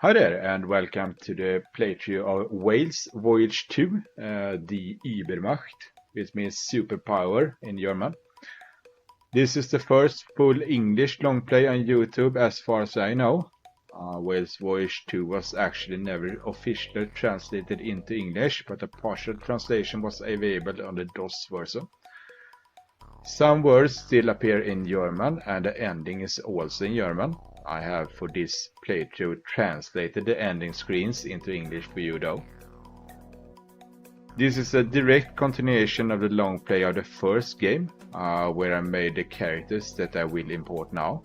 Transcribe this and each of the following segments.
Hi there, and welcome to the playthrough of Wales Voyage 2, the Übermacht, which means superpower in German. This is the first full English long play on YouTube as far as I know. Wales Voyage 2 was actually never officially translated into English, but a partial translation was available on the DOS version. Some words still appear in German, and the ending is also in German. I have for this playthrough translated the ending screens into English for you though. This is a direct continuation of the long play of the first game, where I made the characters that I will import now.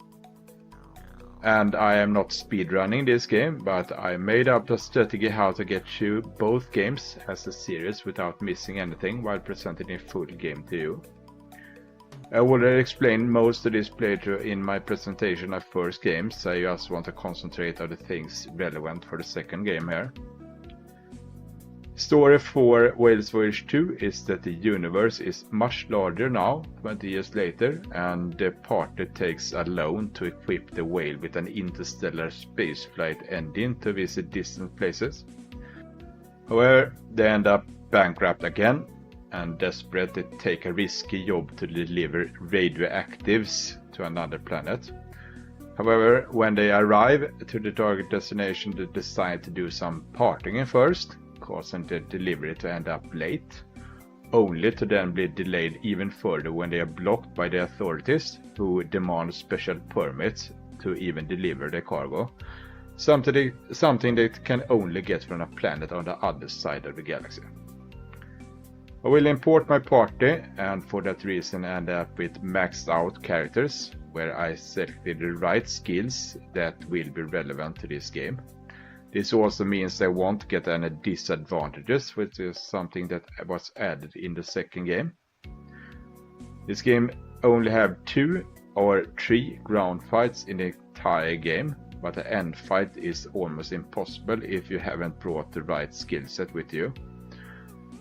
And I am not speedrunning this game, but I made up a strategy how to get through both games as a series without missing anything while presenting a full game to you. I already explained most of this playthrough in my presentation of first game, so I just want to concentrate on the things relevant for the second game here. Story for Wales Voyage 2 is that the universe is much larger now, 20 years later, and the party takes a loan to equip the whale with an interstellar spaceflight engine to visit distant places. However, they end up bankrupt again, and desperate they take a risky job to deliver radioactives to another planet. However, when they arrive to the target destination, they decide to do some partying first, causing the delivery to end up late, only to then be delayed even further when they are blocked by the authorities, who demand special permits to even deliver the cargo, something they can only get from a planet on the other side of the galaxy. I will import my party, and for that reason end up with maxed out characters, where I selected the right skills that will be relevant to this game. This also means I won't get any disadvantages, which is something that was added in the second game. This game only have 2 or 3 ground fights in the entire game, but the end fight is almost impossible if you haven't brought the right skill set with you.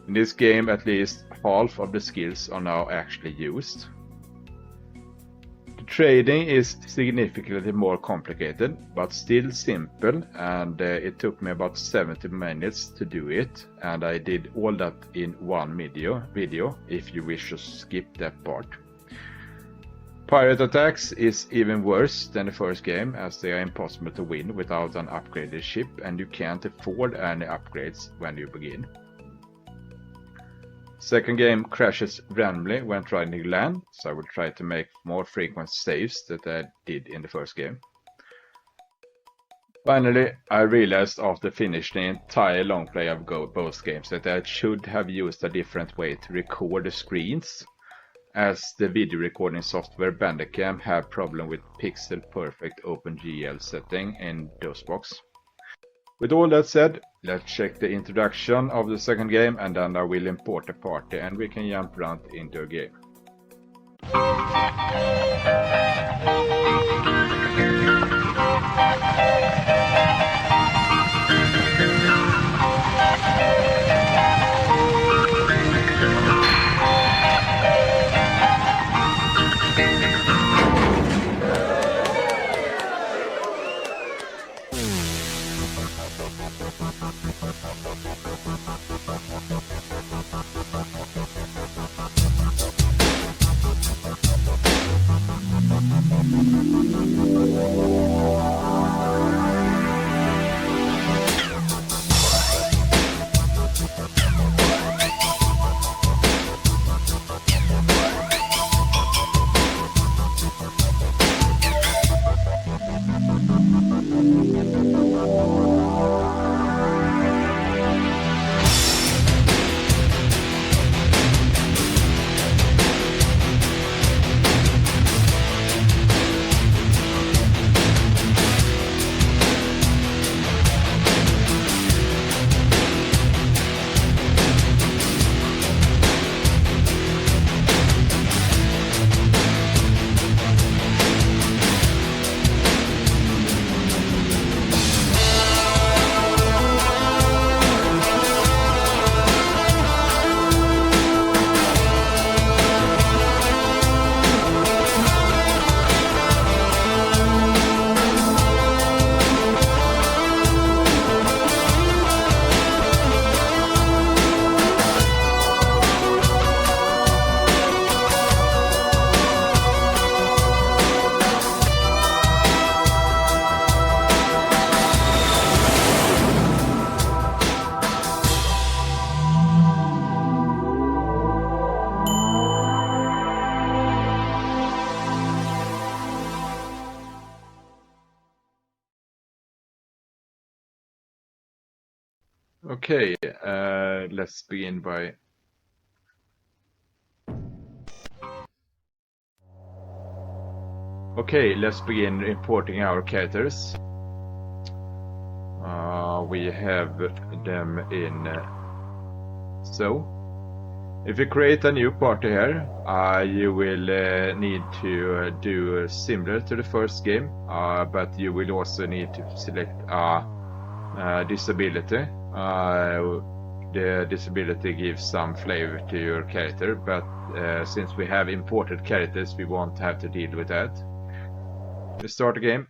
In this game, at least half of the skills are now actually used. The trading is significantly more complicated, but still simple, and it took me about 70 minutes to do it, and I did all that in one video if you wish to skip that part. Pirate attacks is even worse than the first game, as they are impossible to win without an upgraded ship, and you can't afford any upgrades when you begin. Second game crashes randomly when trying to land, so I will try to make more frequent saves that I did in the first game. Finally, I realized after finishing the entire long play of both games that I should have used a different way to record the screens, as the video recording software Bandicam have problem with pixel perfect OpenGL setting in DOSBox. With all that said, let's check the introduction of the second game, and then I will import the party and we can jump right into a game. Okay, let's begin by importing our characters. We have them in so. If you create a new party here, you will need to do similar to the first game, but you will also need to select a disability. The disability gives some flavor to your character, but since we have imported characters, we won't have to deal with that. We start the game.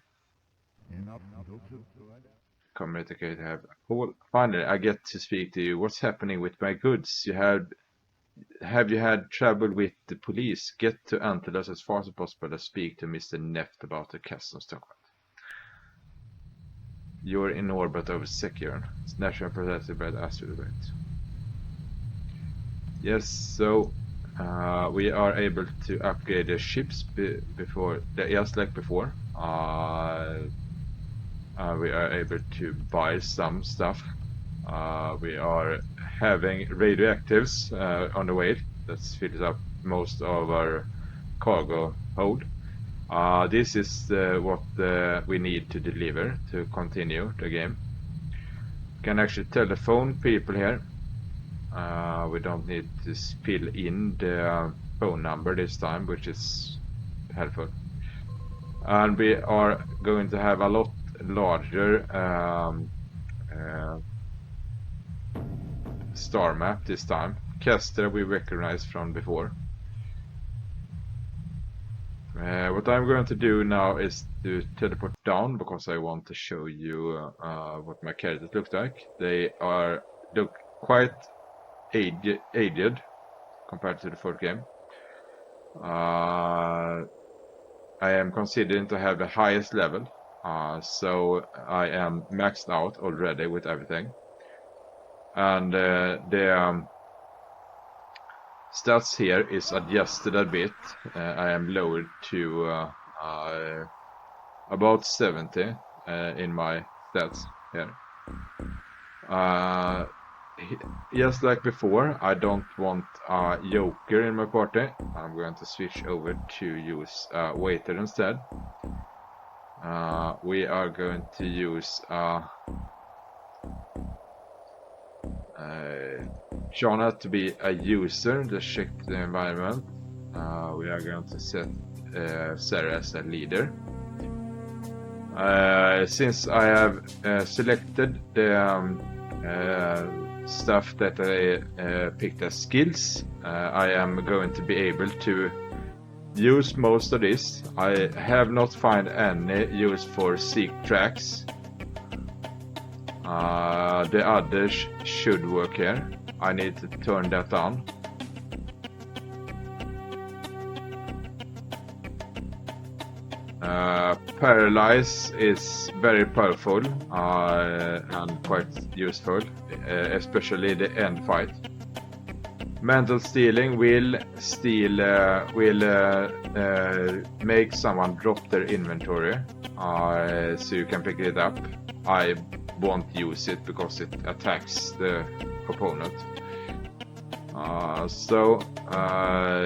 Communicate have Paul. Finally, I get to speak to you. What's happening with my goods? Have you had trouble with the police? Get to Antelos as fast as possible and speak to Mr. Neft about the customs document. You're in orbit over Secure. It's national protected by the asteroid. Yes, so we are able to upgrade the ships just like before. We are able to buy some stuff. We are having radioactives on the way. That fills up most of our cargo hold. This is what we need to deliver to continue the game. We can actually telephone people here. We don't need to fill in the phone number this time, which is helpful. And we are going to have a lot larger star map this time. Kester we recognize from before. What I'm going to do now is to teleport down because I want to show you what my characters look like. They look quite aged compared to the first game. I am considering to have the highest level, so I am maxed out already with everything. And the stats here is adjusted a bit. I am lowered to about 70 in my stats here. Just like before, I don't want a Joker in my party. I'm going to switch over to use Waiter instead. We are going to use Shauna to be a user to check the environment. We are going to set Sarah as a leader. Since I have selected the stuff that I picked as skills, I am going to be able to use most of this. I have not found any use for seek tracks. The others should work here. I need to turn that on. Paralyze is very powerful and quite useful, especially the end fight. Mental stealing will make someone drop their inventory, so you can pick it up. I won't use it because it attacks the opponent.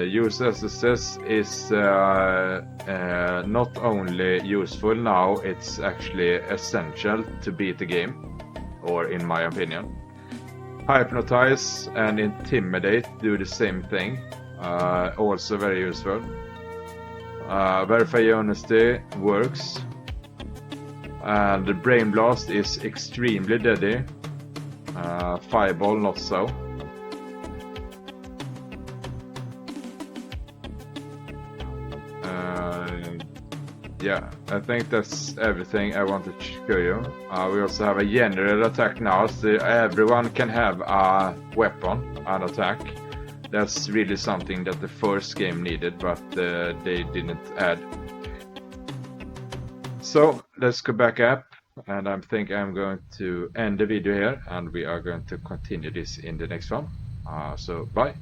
Use SSS is not only useful now, it's actually essential to beat the game, or in my opinion. Hypnotize and intimidate do the same thing, also very useful. Verify honesty works. And the Brain Blast is extremely deadly. Fireball not so. Yeah, I think that's everything I wanted to show you. We also have a general attack now, so everyone can have a weapon and attack. That's really something that the first game needed, but they didn't add. So let's go back up, and I think I'm going to end the video here, and we are going to continue this in the next one. So bye.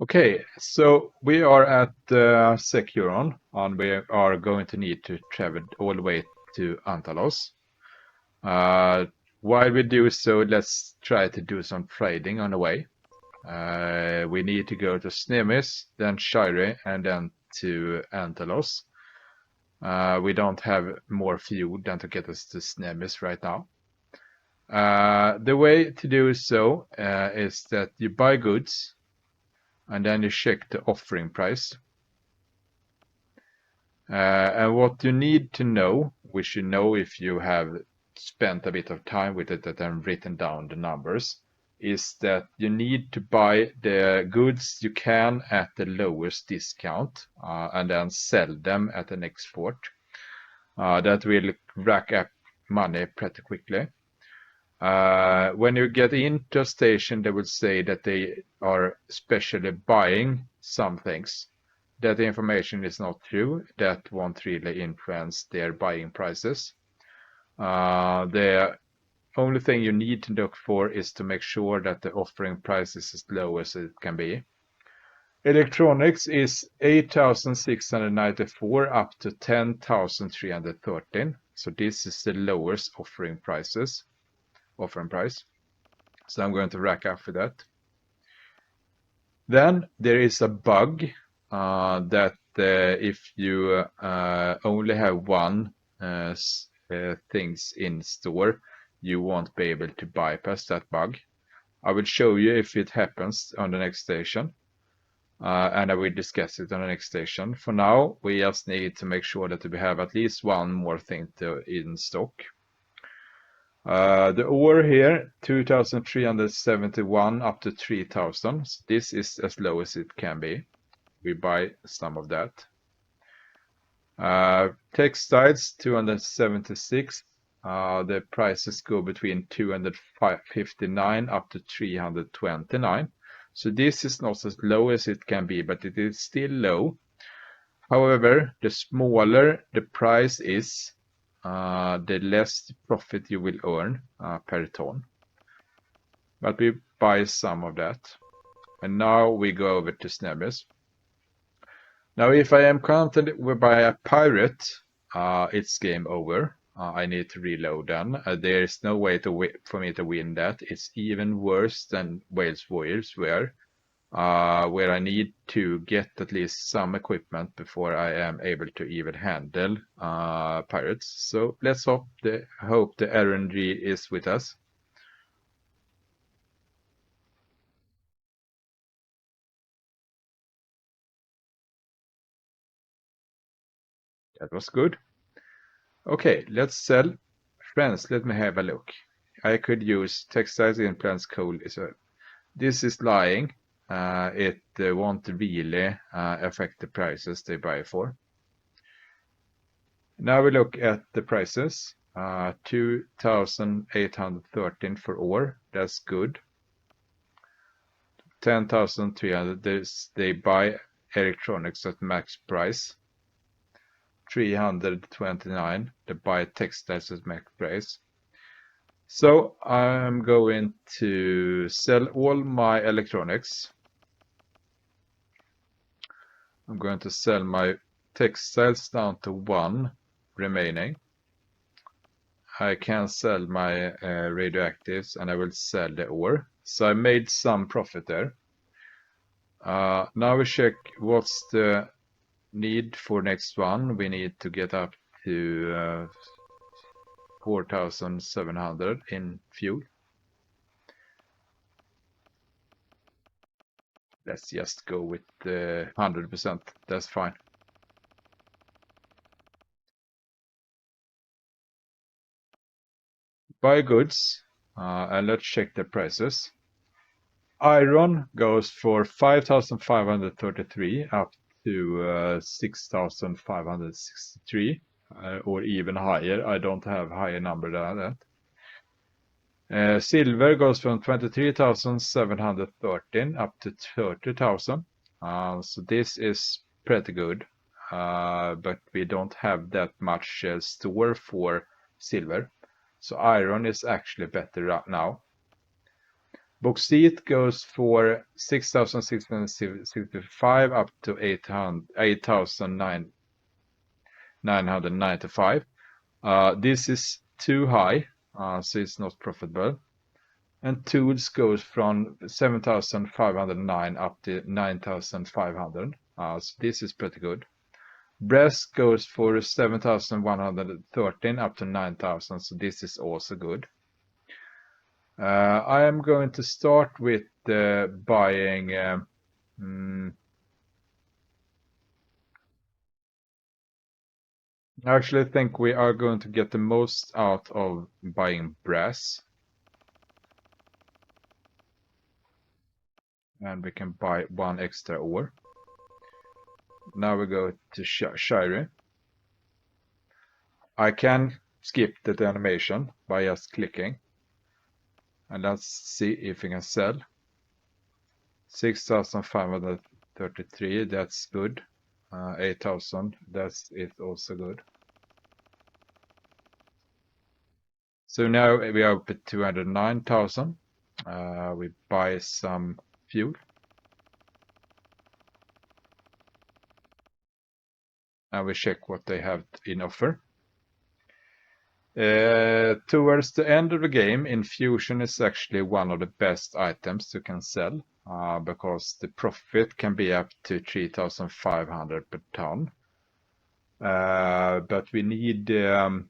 Okay, so we are at Securon, and we are going to need to travel all the way to Antalos. While we do so, let's try to do some trading on the way. We need to go to Snemis, then Shire, and then to Antalos. We don't have more fuel than to get us to Snemis right now. The way to do so is that you buy goods, and then you check the offering price. And what you need to know, which you know if you have spent a bit of time with it and written down the numbers, is that you need to buy the goods you can at the lowest discount and then sell them at an export. That will rack up money pretty quickly. When you get into a station, they will say that they are specially buying some things. That information is not true. That won't really influence their buying prices. The only thing you need to look for is to make sure that the offering price is as low as it can be. Electronics is 8,694 up to 10,313. So this is the lowest offering price. So I'm going to rack up for that. Then there is a bug that if you only have one things in store, you won't be able to bypass that bug. I will show you if it happens on the next station, and I will discuss it on the next station. For now, we just need to make sure that we have at least one more thing in stock. The ore here, 2,371 up to 3,000. So this is as low as it can be. We buy some of that. Textiles, 276. The prices go between 259 up to 329. So this is not as low as it can be, but it is still low. However, the smaller the price is, the less profit you will earn per ton. But we buy some of that. And now we go over to Snebes. Now, if I am counted by a pirate, it's game over. I need to reload then. There is no way for me to win that. It's even worse than Wales Voyage, where I need to get at least some equipment before I am able to even handle pirates. So let's hope the RNG is with us. That was good. Okay, let's sell. Friends, let me have a look. I could use textiles, implants, coal. So this is lying. It won't really affect the prices they buy for. Now we look at the prices. 2,813 for ore. That's good. 10,300. They buy electronics at max price. 329. They buy textiles at max price. So I'm going to sell all my electronics. I'm going to sell my textiles down to 1 remaining. I can sell my radioactives and I will sell the ore. So I made some profit there. Now we check what's the need for next one. We need to get up to 4,700 in fuel. Let's just go with 100%. That's fine. Buy goods, and let's check the prices. Iron goes for 5,533 up to 6,563, or even higher. I don't have higher number than that. Silver goes from 23,713 up to 30,000. So this is pretty good, but we don't have that much store for silver. So iron is actually better right now. Bauxite goes for 6,665 up to 8,995. This is too high, so it's not profitable. And tools goes from 7,509 up to 9,500. So this is pretty good. Brass goes for 7,113 up to 9,000. So this is also good. I am going to start with buying. I actually think we are going to get the most out of buying brass. And we can buy one extra ore. Now we go to Shire. I can skip the animation by just clicking. And let's see if we can sell. 6,533, that's good. 8,000, that's it also good. So now we are up at 209,000. We buy some fuel. And we check what they have in offer. Towards the end of the game, infusion is actually one of the best items you can sell because the profit can be up to 3,500 per ton. But we need a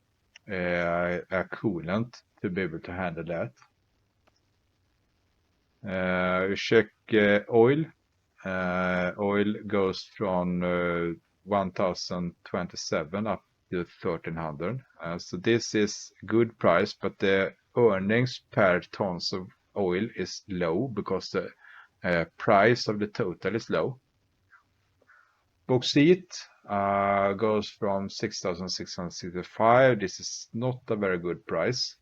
coolant to be able to handle that. We check oil. Oil goes from 1,027 up to 1,300. So this is good price, but the earnings per tons of oil is low because the price of the total is low. Bauxite goes from 6,665. This is not a very good price.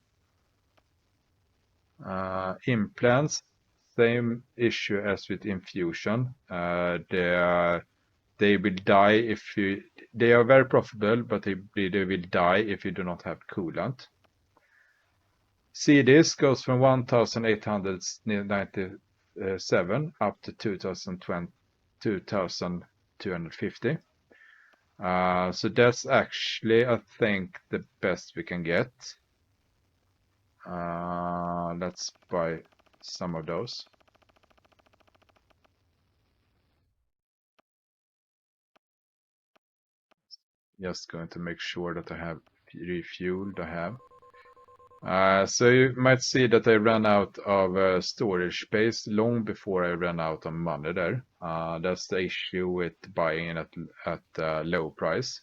Implants, same issue as with infusion. They will die if you. They are very profitable, but they will die if you do not have coolant. CDs goes from 1,897 up to 2,250. So that's actually, I think, the best we can get. Let's buy some of those. Just going to make sure that I have refueled. I have. So you might see that I ran out of storage space long before I ran out of money there. That's the issue with buying it at a low price.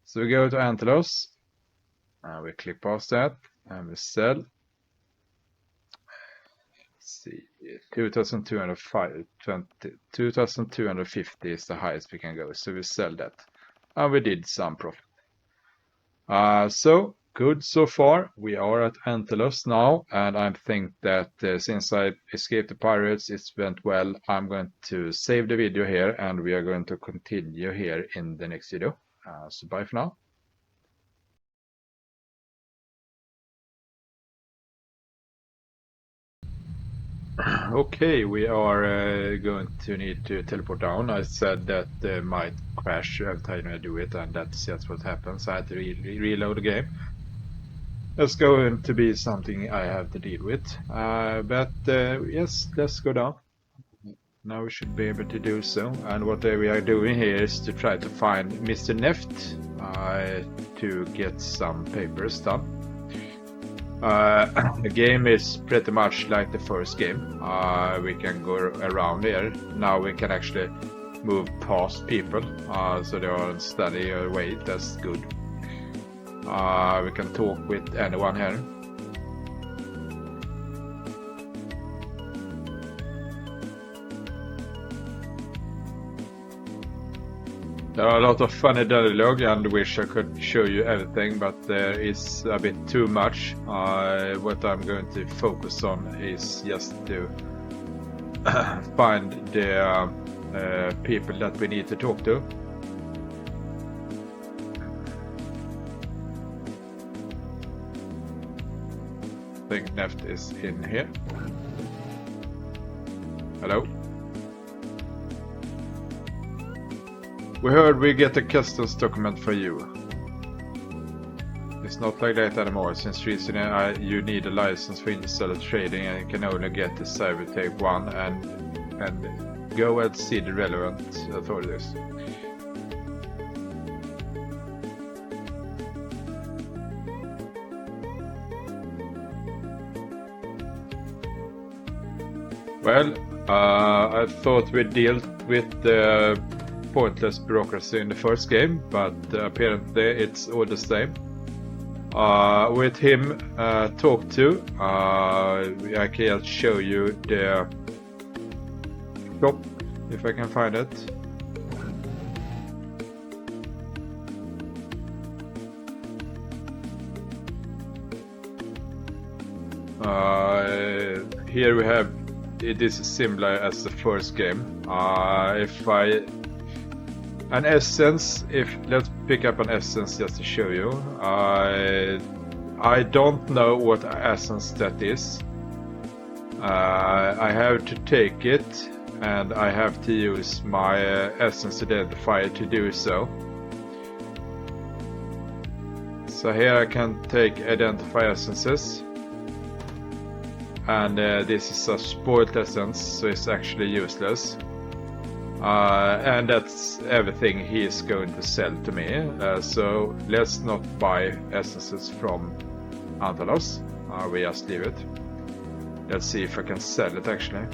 So we go to Antelos. We click past that and we sell. Let's see, 2,250 is the highest we can go. So we sell that. And we did some profit. So good so far. We are at Antelos now, and I think that since I escaped the pirates, it went well. I'm going to save the video here, and we are going to continue here in the next video. So bye for now. Okay, we are going to need to teleport down. I said that might crash every time I do it, and that's just what happens. I had to reload the game. That's going to be something I have to deal with. But yes, let's go down. Now we should be able to do so. And what we are doing here is to try to find Mr. Neft to get some papers done. The game is pretty much like the first game. We can go around here. Now we can actually move past people, so they are steady away. That's good. We can talk with anyone here. There are a lot of funny dialogue and wish I could show you everything, but there is a bit too much. What I'm going to focus on is just to find the people that we need to talk to. I think Neft is in here. Hello? We heard we get a customs document for you. It's not like that anymore, since recently you need a license for interstellar trading and you can only get the Cybertech 1 and go and see the relevant authorities. Well, I thought we dealt with the pointless bureaucracy in the first game, but apparently it's all the same. With him talk to, I can show you the shop if I can find it. Here we have, it is similar as the first game. An essence, let's pick up an essence just to show you. I don't know what essence that is. I have to take it and I have to use my essence identifier to do so. So here I can take identify essences. And this is a spoiled essence, so it's actually useless. And that's everything he is going to sell to me. So let's not buy essences from Antalos. We just leave it. Let's see if I can sell it actually.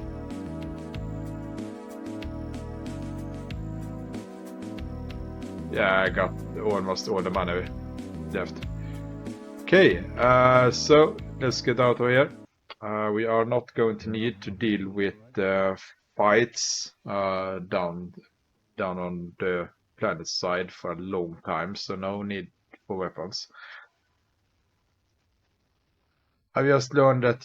Yeah, I got almost all the money left. Okay, so let's get out of here. We are not going to need to deal with fights down on the planet side for a long time, so no need for weapons. I've just learned that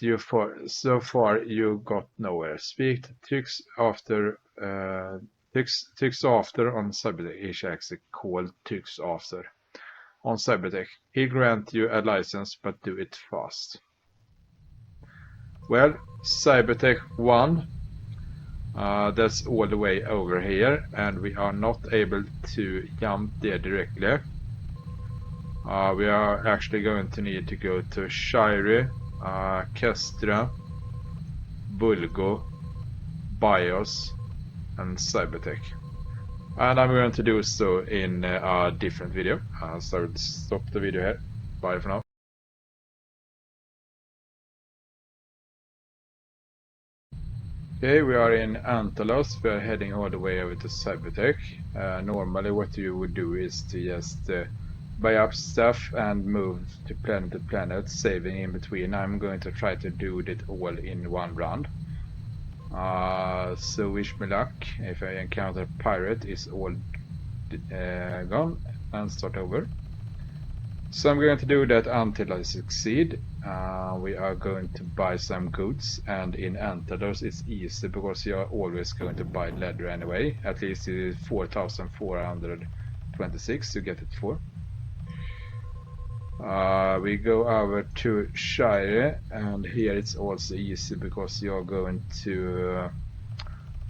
so far you got nowhere. Speak to Tyx after on Cybertech. He's actually called Tyx after on Cybertech. He'll grant you a license, but do it fast. Well, Cybertech 1, that's all the way over here, and we are not able to jump there directly. We are actually going to need to go to Shire, Kestra, Bulgo, BIOS, and Cybertech. And I'm going to do so in a different video. So I'll stop the video here. Bye for now. Okay, we are in Antalos. We are heading all the way over to Cybertech. Normally what you would do is to just buy up stuff and move to planet, saving in between. I'm going to try to do it all in one round. So wish me luck. If I encounter a pirate, it's all gone and start over. So I'm going to do that until I succeed. We are going to buy some goods, and in Antalos it's easy because you are always going to buy leather anyway. At least it is 4,426 you get it for. We go over to Shire, and here it's also easy because you are going to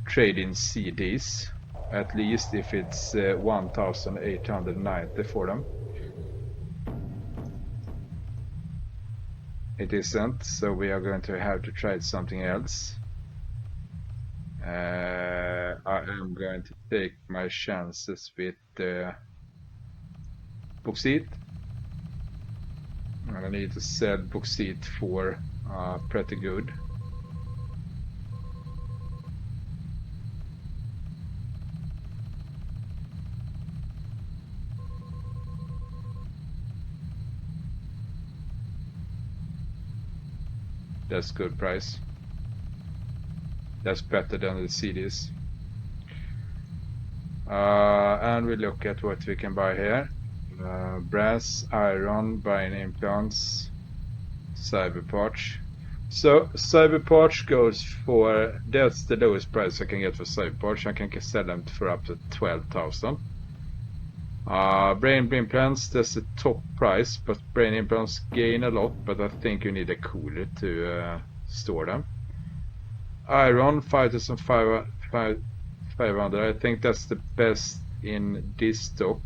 trade in CDs, at least if it's 1,890 for them. It isn't, so we are going to have to try something else. I am going to take my chances with bauxite. I need to sell bauxite for pretty good. That's good price. That's better than the CDs. And we look at what we can buy here. Brass, iron, buying implants, cyber parts. So cyber parts goes for, that's the lowest price I can get for cyber parts. I can sell them for up to 12,000. Brain implants, that's the top price, but brain implants gain a lot, but I think you need a cooler to store them. Iron 5,500. I think that's the best in this stock.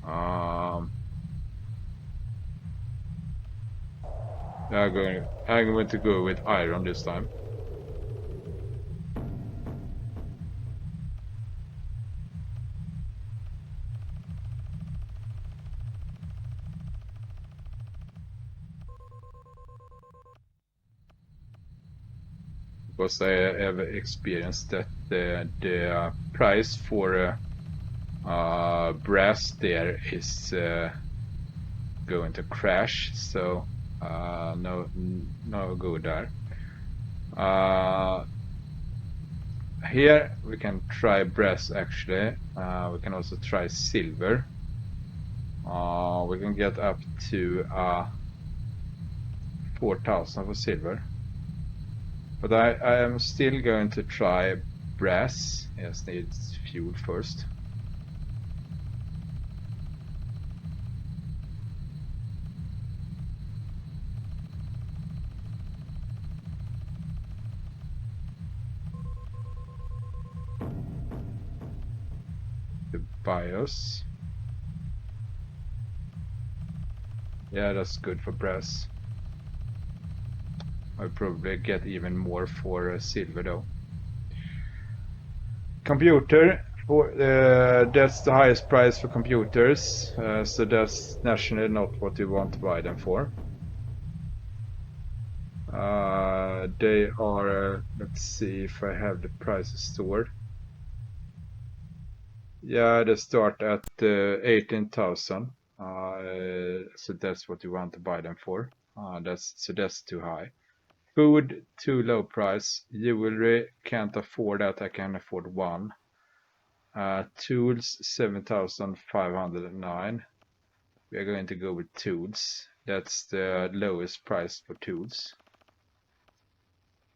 I'm going to go with iron this time. Because I have experienced that the price for brass there is going to crash, so no go there. Here we can try brass actually. We can also try silver. We can get up to 4,000 for silver. But I am still going to try brass. Yes, needs fuel first. The BIOS. Yeah, that's good for brass. I'll probably get even more for silver though. Computer, that's the highest price for computers, so that's nationally not what you want to buy them for. They are, let's see if I have the prices stored. Yeah, they start at 18,000. So that's what you want to buy them for. That's too high. Food, too low price. Jewelry, can't afford that. I can afford one. Tools, 7,509. We are going to go with tools. That's the lowest price for tools.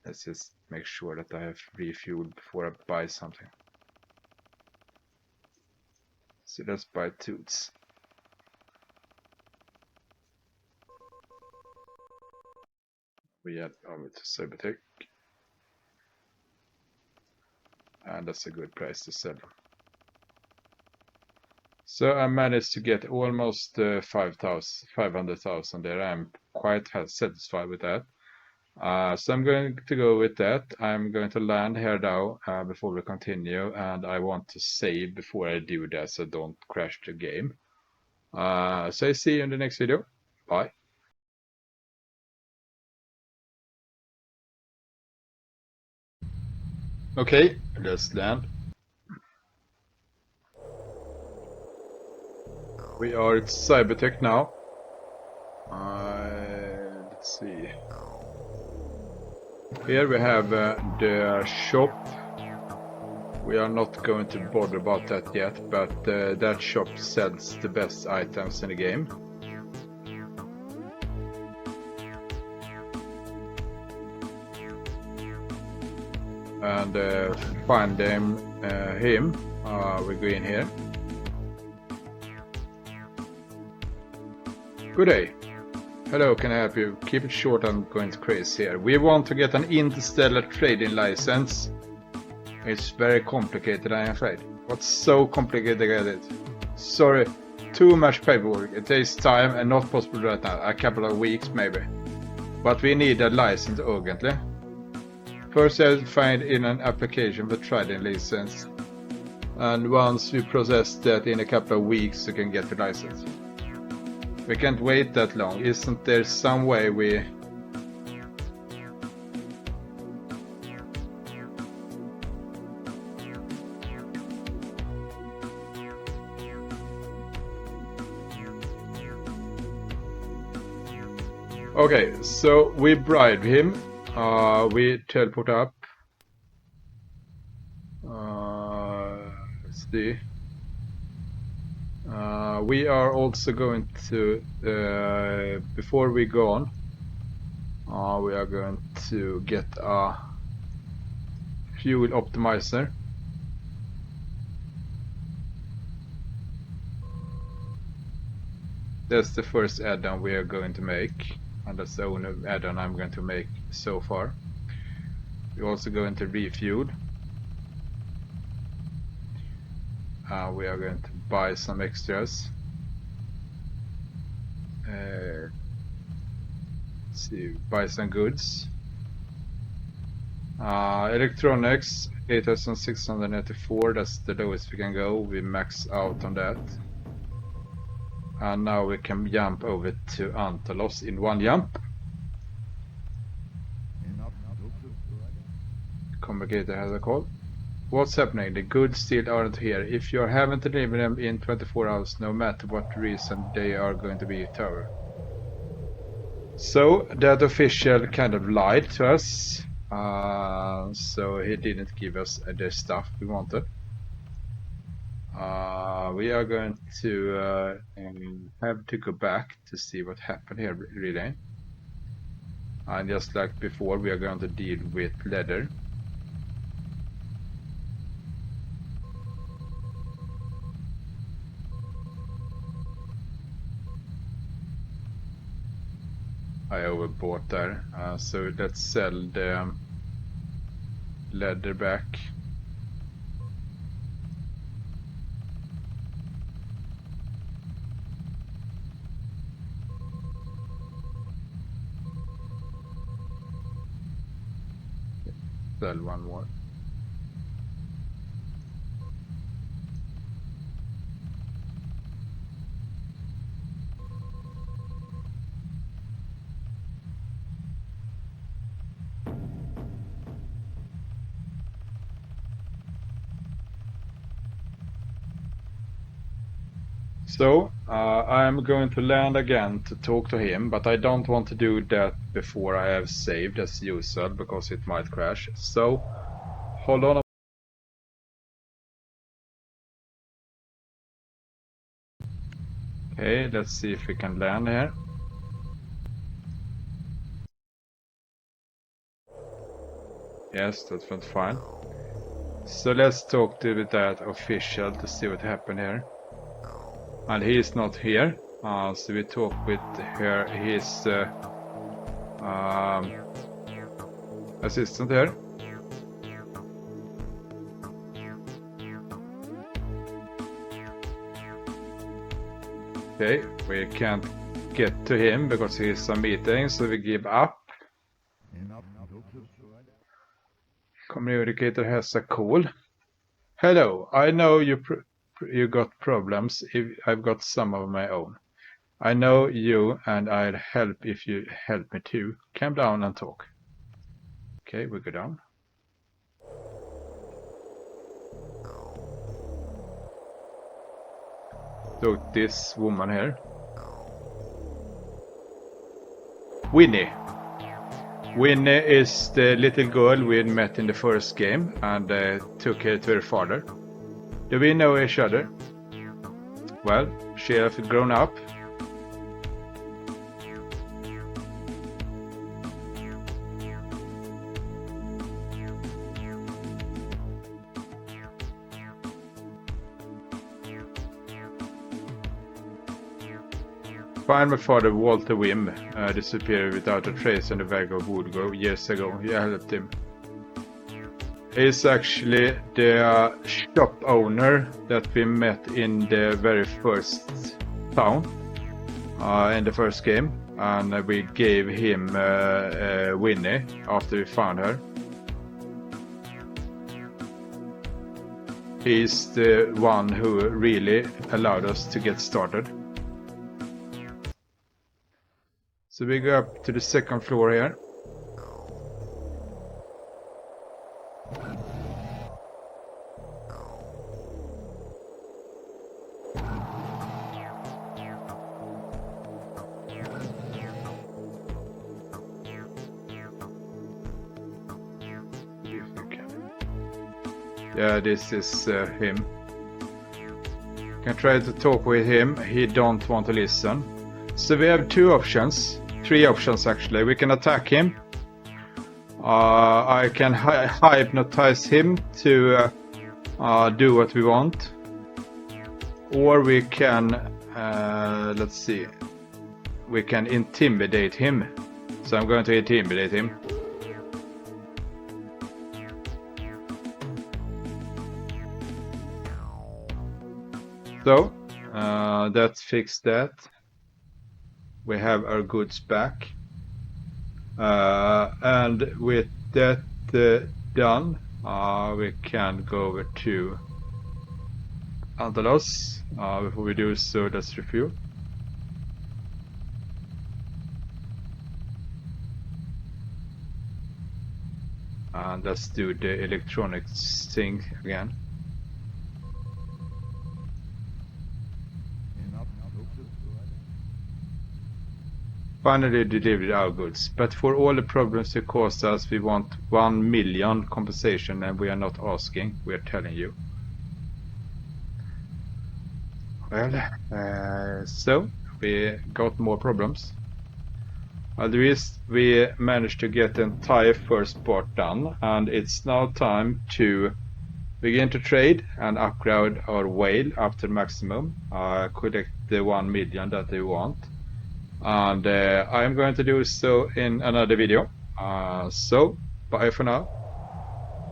Let's just make sure that I have refueled before I buy something. So let's buy tools. We add over to Cybertech. And that's a good price to sell them. So I managed to get almost 500,000 there. I'm quite satisfied with that. So I'm going to go with that. I'm going to land here now before we continue, and I want to save before I do that so don't crash the game. So I see you in the next video. Bye. Okay, let's land. We are at Cybertech now. Let's see. Here we have the shop. We are not going to bother about that yet, but that shop sells the best items in the game. And find him, we go in here. Good day. Hello, can I help you? Keep it short, I'm going crazy here. We want to get an interstellar trading license. It's very complicated, I am afraid. What's so complicated to get it? Sorry, too much paperwork. It takes time and not possible right now. A couple of weeks maybe. But we need a license urgently. First, I find in an application for trading license. And once we process that in a couple of weeks, you can get the license. We can't wait that long. Isn't there some way we... Okay, so we bribe him. We teleport up. Let's see. We are also going to, before we go on, we are going to get a fuel optimizer. That's the first add-on we are going to make, and that's the only add-on I'm going to make so far. We're also going to refuel. We are going to buy some extras. Let's see, buy some goods. Electronics 8684, that's the lowest we can go. We max out on that. And now we can jump over to Antelos in one jump. Communicator has a call. What's happening? The goods still aren't here. If you haven't delivered them in 24 hours, no matter what reason, they are going to be a tower. So that official kind of lied to us. So he didn't give us the stuff we wanted. We are going to have to go back to see what happened here really. And just like before, we are going to deal with leather. I overbought there, so let's sell the leather back. Sell one more. So I'm going to land again to talk to him, but I don't want to do that before I have saved as usual because it might crash. So hold on. Okay, let's see if we can land here. Yes, that went fine. So let's talk to that official to see what happened here. And he is not here, so we talk with his assistant here. Okay, we can't get to him because he's on meeting, so we give up. Communicator has a call. Hello, I know you got problems. I've got some of my own. I know you, and I'll help if you help me too. Come down and talk. Okay, we go down. So this woman here. Winnie. Winnie is the little girl we had met in the first game and took her to her father. Do we know each other? Well, she has grown up. Find my father, Walter Wim, disappeared without a trace in the bag of Woodgrove years ago. I helped him. He's actually the shop owner that we met in the very first town, in the first game. And we gave him Winnie after we found her. He's the one who really allowed us to get started. So we go up to the second floor here. Yeah, this is him. Can try to talk with him. He don't want to listen. So we have three options actually. We can attack him. I can hypnotize him to do what we want. Or we can, let's see, we can intimidate him. So I'm going to intimidate him. So that fixed that. We have our goods back. And with that done, we can go over to Andalos. Before we do so, let's review. And let's do the electronics thing again. Finally delivered our goods, but for all the problems it caused us, we want 1 million compensation, and we are not asking, we are telling you. Well, so we got more problems. At least we managed to get the entire first part done, and it's now time to begin to trade and upgrade our whale up to maximum, collect the 1 million that they want. And I'm going to do so in another video. So bye for now.